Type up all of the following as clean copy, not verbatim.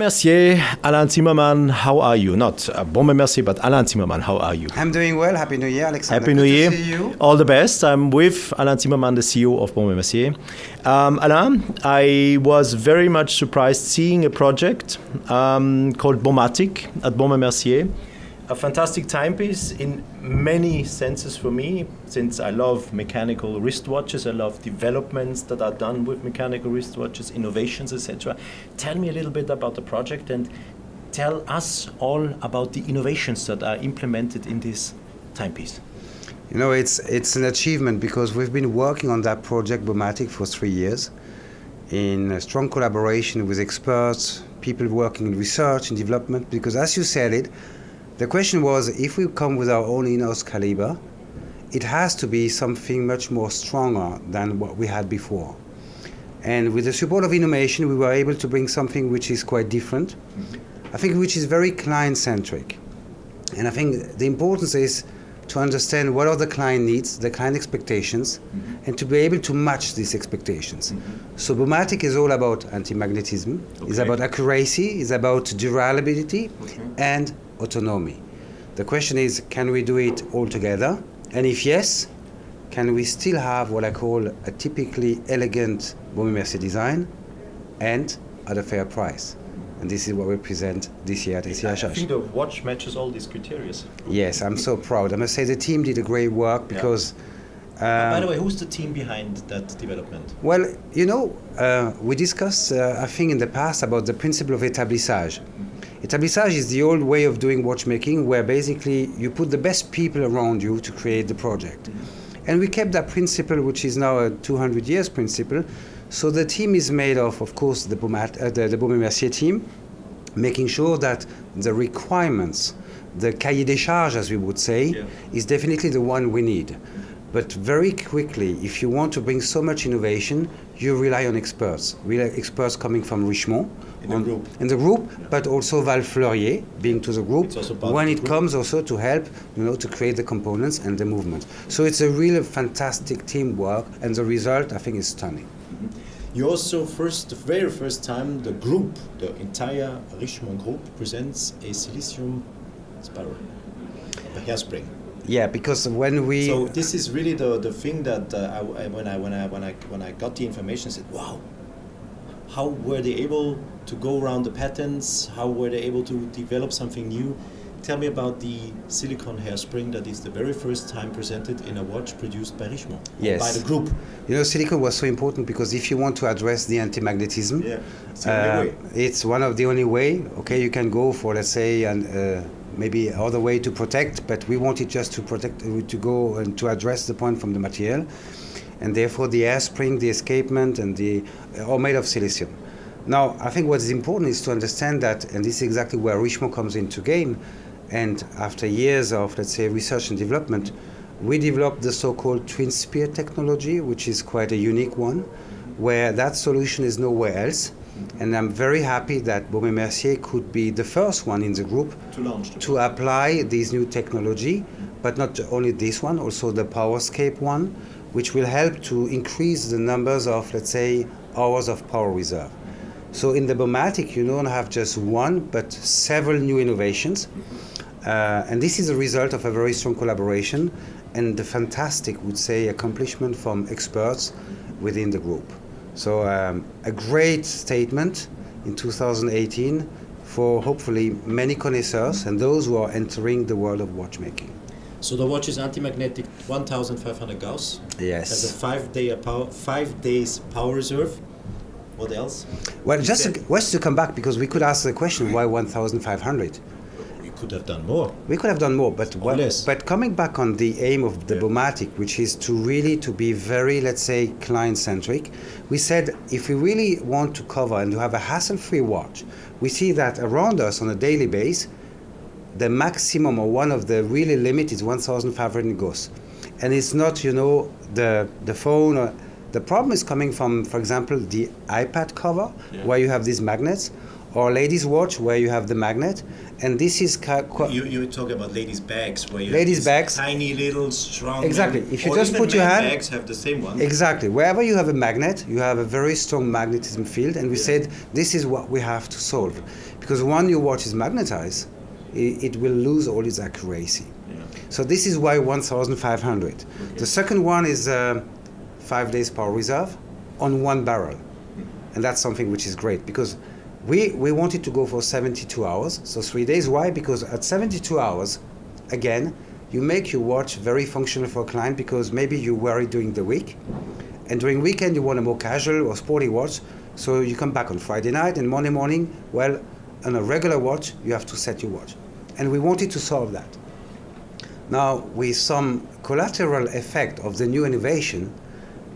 Mercier, Alain Zimmermann, how are you? Not Baume Mercier, but Alain Zimmermann, how are you? I'm doing well. Happy New Year, Alexander. Happy New Year. To see you. All the best. I'm with Alain Zimmermann, the CEO of Baume Mercier. Alain, I was very much surprised seeing a project called Baumatic at Baume Mercier. A fantastic timepiece in many senses for me, since I love mechanical wristwatches. I love developments that are done with mechanical wristwatches, innovations, etc. Tell me a little bit about the project and tell us all about the innovations that are implemented in this timepiece. You know, it's an achievement because we've been working on that project, Baumatic, for 3 years in a strong collaboration with experts, people working in research and development, because as you said it, the question was, if we come with our own in-house caliber, it has to be something much more stronger than what we had before. And with the support of innovation, we were able to bring something which is quite different. I think which is very client-centric. And I think the importance is to understand what are the client needs, the client expectations, and to be able to match these expectations. So Baumatic is all about anti-magnetism, it's about accuracy, it's about durability, and autonomy. The question is, can we do it all together? And if yes, can we still have what I call a typically elegant Baume Mercier design and at a fair price? And this is what we present this year at SIHH. I think the watch matches all these criteria. Yes, I'm so proud. I must say the team did a great work because... by the way, who's the team behind that development? Well, you know, we discussed, I think in the past, about the principle of établissage. Établissage is the old way of doing watchmaking where basically you put the best people around you to create the project. And we kept that principle, which is now a 200 years principle. So the team is made of course, the Baume Mercier team, making sure that the requirements, the cahier des charges, as we would say, is definitely the one we need. But very quickly, if you want to bring so much innovation, you rely on experts. Experts coming from Richemont in the group, but also Val Fleurier being to the group when it comes also to help, you know, to create the components and the movement. So it's a really fantastic teamwork, and the result I think is stunning. You also the very first time, the group, the entire Richemont group presents a silicium spiral, a hairspring. Yeah, because when we... So this is really the thing that when I got the information, I said, wow, how were they able to go around the patents? How were they able to develop something new? Tell me about the silicone hairspring that is the very first time presented in a watch produced by Richemont, by the group. You know, silicone was so important because if you want to address the anti-magnetism, it's the only way. It's one of the only way. Okay, you can go for, let's say, maybe other way to protect, but we wanted just to protect, to go and to address the point from the material, and therefore the hairspring, the escapement, and are made of silicium. Now, I think what is important is to understand that, and this is exactly where Richemont comes into game. And after years of, let's say, research and development, we developed the so-called twin spear technology, which is quite a unique one, where that solution is nowhere else. And I'm very happy that Baume Mercier could be the first one in the group to apply this new technology, but not only this one, also the PowerScape one, which will help to increase the numbers of, let's say, hours of power reserve. So in the Baumatic, you don't have just one, but several new innovations. And this is a result of a very strong collaboration and the fantastic, would say, accomplishment from experts within the group. So a great statement in 2018 for hopefully many connoisseurs and those who are entering the world of watchmaking. So the watch is anti-magnetic, 1,500 Gauss. Yes. Has a 5 days power reserve. What else? Well, just to come back, because we could ask the question, why 1,500? We could have done more. We could have done more, but less. But coming back on the aim of the Baumatic, which is to really to be very, let's say, client-centric, we said if we really want to cover and to have a hassle-free watch, we see that around us on a daily basis, the maximum or one of the really limit is 1,500 Gauss. And it's not, you know, the phone or... The problem is coming from, for example, the iPad cover, where you have these magnets, or ladies' watch where you have the magnet, and this is You talk about ladies' bags where you ladies' have bags, tiny little strong. exactly. If you or just even put your men hand, bags have the same one. exactly. Wherever you have a magnet, you have a very strong magnetism field, and we said this is what we have to solve, because when your watch is magnetized, it will lose all its accuracy. Yeah. So this is why 1,500. Okay. The second one is 5 days power reserve on one barrel, and that's something which is great because we wanted to go for 72 hours, so 3 days. Why? Because at 72 hours, again, you make your watch very functional for a client because maybe you wear it during the week, and during weekend you want a more casual or sporty watch, so you come back on Friday night and Monday morning, well, on a regular watch, you have to set your watch. And we wanted to solve that. Now, with some collateral effect of the new innovation,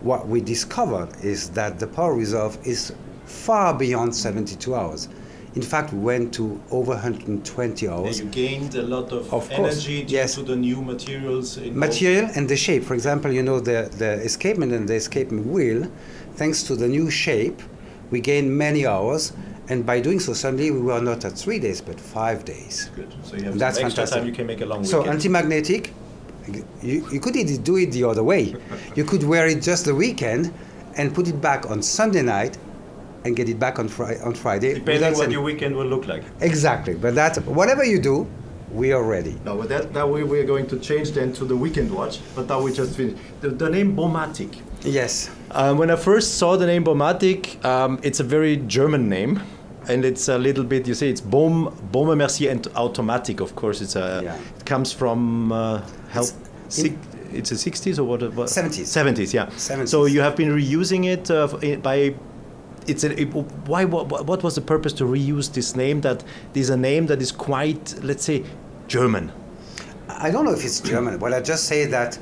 what we discovered is that the power reserve is far beyond 72 hours. In fact, we went to over 120 hours. And you gained a lot of course, energy due yes. to the new materials. Material and the shape. For example, you know, the escapement and the escapement wheel, thanks to the new shape, we gained many hours. And by doing so, suddenly we were not at 3 days, but 5 days. Good. So you have That's some extra fantastic. time you can make a long So weekend. anti-magnetic, you could either do it the other way. You could wear it just the weekend and put it back on Sunday night and get it back on Friday. Depending what your weekend will look like. Exactly. But that, whatever you do, we are ready. Now, with that way we're going to change then to the weekend watch, but now we just finished. The name Baumatic. Yes. When I first saw the name Baumatic, it's a very German name. And it's a little bit, you say it's Baume Mercier and automatic, of course. It's it comes from it's the 60s or what? 70s. 70s, yeah. 70s. So you have been reusing it what was the purpose to reuse this name that is a name that is quite, let's say, German? I don't know if it's German, but I just say that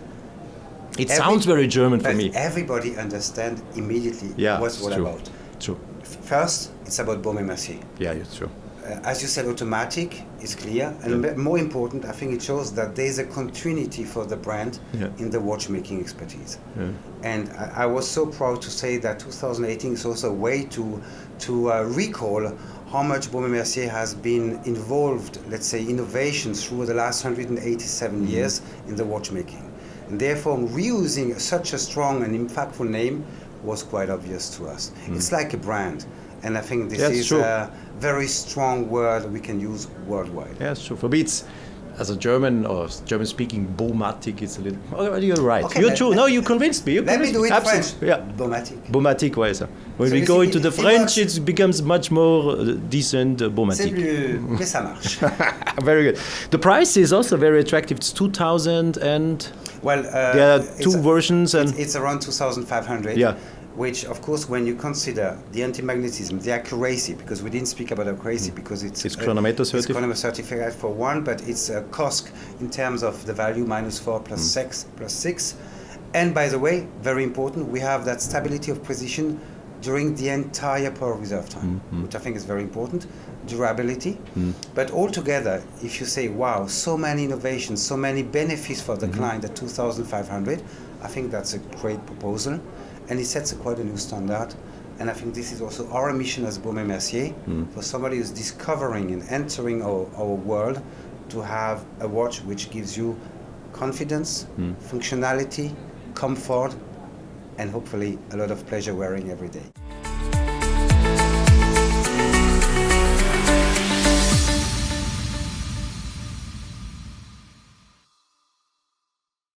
it sounds very German for me. Everybody understands immediately what's what true. about. True. First, it's about Baume Mercier. Yeah, it's true. As you said, automatic is clear, and more important, I think it shows that there's a continuity for the brand in the watchmaking expertise. Yeah. And I was so proud to say that 2018 is also a way to recall how much Baume Mercier has been involved, let's say, innovation through the last 187 years in the watchmaking. And therefore, reusing such a strong and impactful name was quite obvious to us. It's like a brand. And I think this is a very strong word we can use worldwide. Yeah, it's true. For me, it's, as a German or German-speaking, Baumatic, it's a little... Oh, you're right. Okay, you're true. No, you convinced me. Let me do it French. Yeah. Baumatic. Baumatic, ouais, ça. When we go into the French, it becomes much more decent, Baumatic. Mais ça marche. Very good. The price is also very attractive. It's 2,000 and... Well, there are two versions. And it's around 2,500. Yeah. Which, of course, when you consider the anti-magnetism, the accuracy, because we didn't speak about accuracy because it's chronometer certificate. It's chronometer certificate for one, but it's a COSC in terms of the value -4 plus 6. And by the way, very important, we have that stability of precision during the entire power reserve time, which I think is very important. Durability. But altogether, if you say, wow, so many innovations, so many benefits for the client at 2,500, I think that's a great proposal. And it sets quite a new standard. And I think this is also our mission as Baume Mercier, for somebody who's discovering and entering our world, to have a watch which gives you confidence, functionality, comfort, and hopefully a lot of pleasure wearing every day.